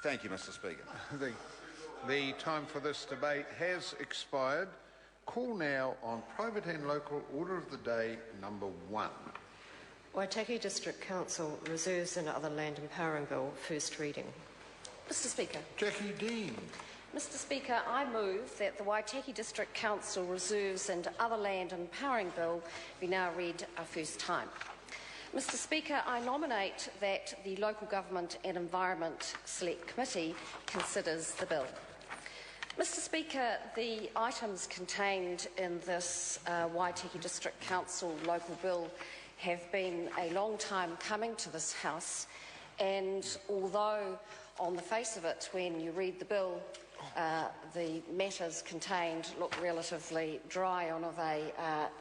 Thank you, Mr Speaker. The time for this debate has expired. Call now on private and local order of the day number 1. Waitaki District Council Reserves and Other Land Empowering Bill, first reading. Mr Speaker. Jackie Dean. Mr Speaker, I move that the Waitaki District Council Reserves and Other Land Empowering Bill be now read a first time. Mr Speaker, I nominate that the Local Government and Environment Select Committee considers the bill. Mr Speaker, the items contained in this Waitaki District Council local bill have been a long time coming to this House, and although on the face of it, when you read the bill, the matters contained look relatively dry and of a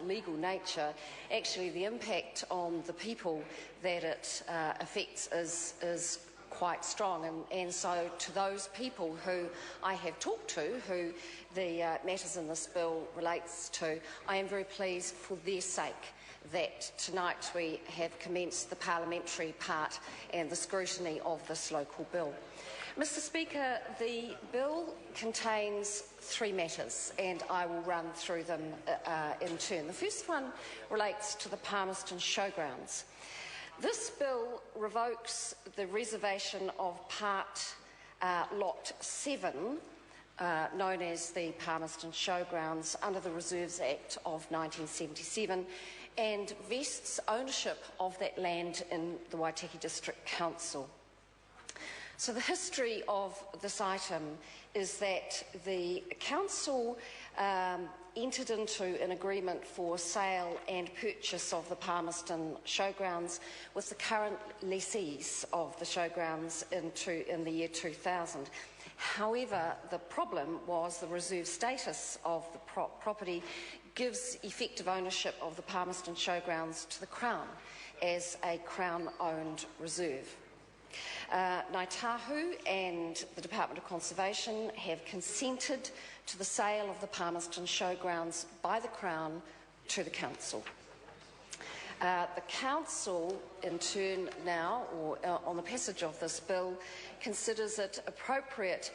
legal nature, actually the impact on the people that it affects is quite strong, and so to those people who I have talked to, who the matters in this bill relates to, I am very pleased for their sake that tonight we have commenced the parliamentary part and the scrutiny of this local bill. Mr Speaker, the bill contains 3 matters, and I will run through them in turn. The first one relates to the Palmerston Showgrounds. This bill revokes the reservation of Part Lot 7, known as the Palmerston Showgrounds, under the Reserves Act of 1977, and vests ownership of that land in the Waitaki District Council. So the history of this item is that the Council entered into an agreement for sale and purchase of the Palmerston Showgrounds with the current lessees of the showgrounds in the year 2000. However, the problem was the reserve status of the property gives effective ownership of the Palmerston Showgrounds to the Crown as a Crown-owned reserve. Ngāi Tahu and the Department of Conservation have consented to the sale of the Palmerston Showgrounds by the Crown to the Council. The Council, in turn now, or on the passage of this bill, considers it appropriate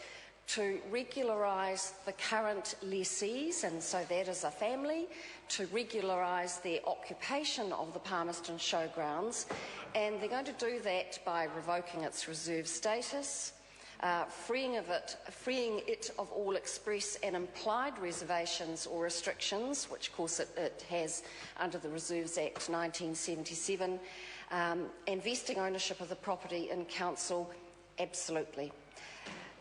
to regularise the current lessees, and so that is a family, to regularise their occupation of the Palmerston Showgrounds, and they're going to do that by revoking its reserve status, freeing it of all express and implied reservations or restrictions, which of course it has under the Reserves Act 1977, and vesting ownership of the property in Council, absolutely.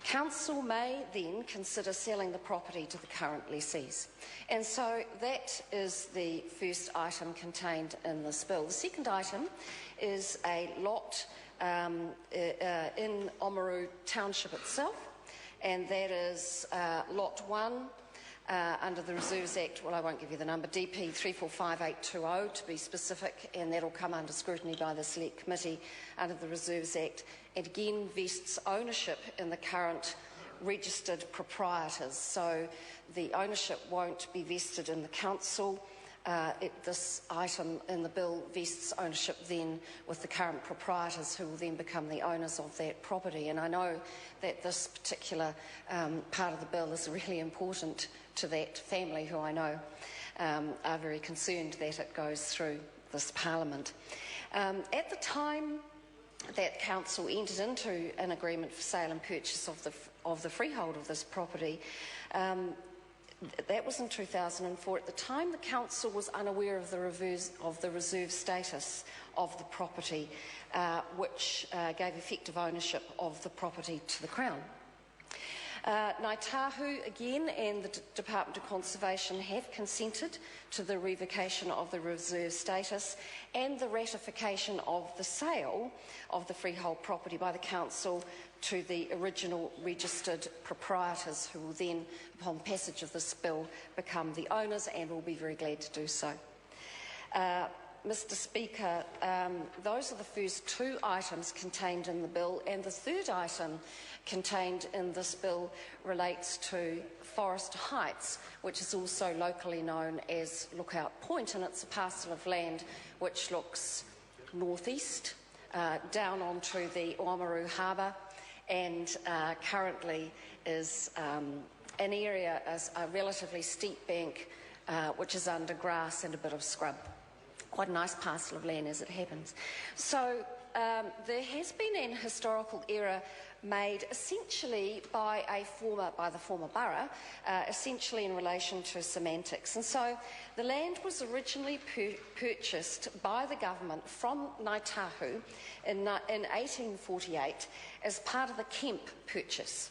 Council may then consider selling the property to the current lessees. And so that is the first item contained in this bill. The second item is a lot in Oamaru Township itself, and that is Lot 1 under the Reserves Act, well, I won't give you the number, DP 345820 to be specific, and that will come under scrutiny by the Select Committee under the Reserves Act, and again vests ownership in the current registered proprietors. So the ownership won't be vested in the Council. This item in the bill vests ownership then with the current proprietors, who will then become the owners of that property. And I know that this particular part of the bill is really important to that family, who I know are very concerned that it goes through this Parliament. At the time that Council entered into an agreement for sale and purchase of the freehold of this property, that was in 2004. At the time, the Council was unaware of the reserve status of the property, which gave effective ownership of the property to the Crown. Ngāi Tahu again and the Department of Conservation have consented to the revocation of the reserve status and the ratification of the sale of the freehold property by the Council to the original registered proprietors, who will then, upon passage of this bill, become the owners, and will be very glad to do so. Mr Speaker, those are the first 2 items contained in the bill, and the third item contained in this bill relates to Forest Heights, which is also locally known as Lookout Point, and it's a parcel of land which looks northeast down onto the Oamaru Harbour, and currently is an area, as a relatively steep bank, which is under grass and a bit of scrub. Quite a nice parcel of land as it happens. So there has been an historical error made essentially by the former borough, essentially in relation to semantics. And so the land was originally purchased by the government from Ngāi Tahu in 1848 as part of the Kemp purchase.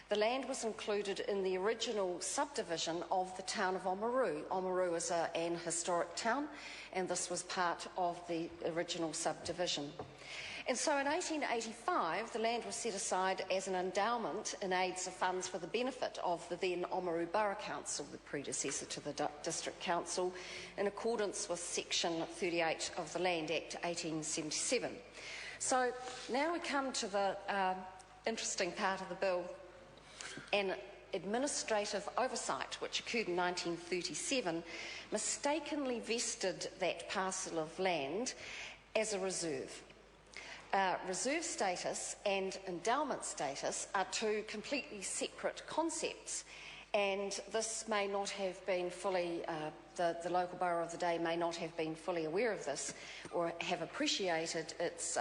The land was included in the original subdivision of the town of Oamaru. Oamaru is an historic town, and this was part of the original subdivision. And so in 1885, the land was set aside as an endowment in aids of funds for the benefit of the then Oamaru Borough Council, the predecessor to the District Council, in accordance with Section 38 of the Land Act 1877. So now we come to the interesting part of the bill. An administrative oversight, which occurred in 1937, mistakenly vested that parcel of land as a reserve. Reserve status and endowment status are two completely separate concepts, and this may not have been fully, the local borough of the day may not have been fully aware of this or have appreciated its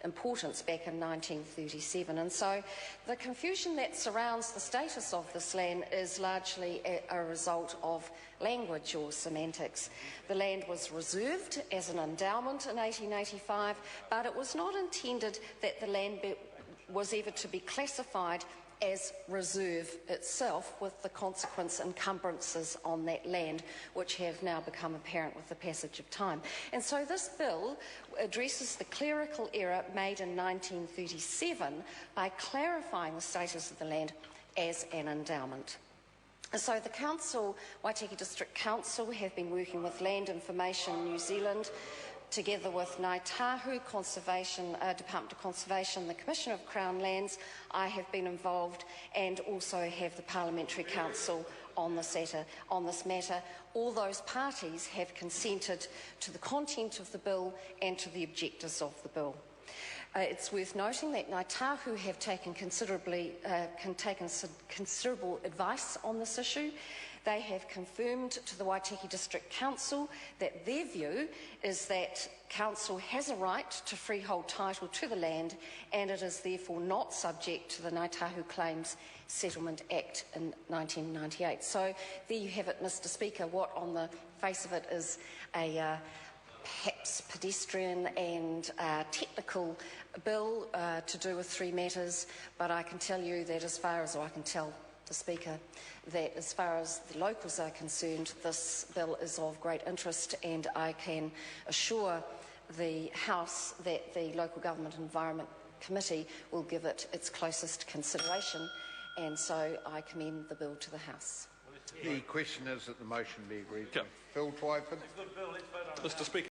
importance back in 1937. And so the confusion that surrounds the status of this land is largely a result of language or semantics. The land was reserved as an endowment in 1885, but it was not intended that the land was ever to be classified as reserve itself, with the consequence encumbrances on that land, which have now become apparent with the passage of time. And so this bill addresses the clerical error made in 1937 by clarifying the status of the land as an endowment. So the Council, Waitaki District Council, have been working with Land Information New Zealand, together with Ngāi Tahu Department of Conservation, the Commissioner of Crown Lands. I have been involved, and also have the Parliamentary Council on this matter. All those parties have consented to the content of the bill and to the objectives of the bill. It's worth noting that Ngāi Tahu have taken considerable advice on this issue. They have confirmed to the Waitaki District Council that their view is that Council has a right to freehold title to the land, and it is therefore not subject to the Ngāi Tahu Claims Settlement Act in 1998. So there you have it, Mr Speaker, what on the face of it is a perhaps pedestrian and technical bill to do with three matters, but I can tell you that as far as I can tell the Speaker, that as far as the locals are concerned, this bill is of great interest, and I can assure the House that the Local Government Environment Committee will give it its closest consideration, and so I commend the bill to the House. The question is that the motion be agreed to. Phil Twyford. Mr Speaker.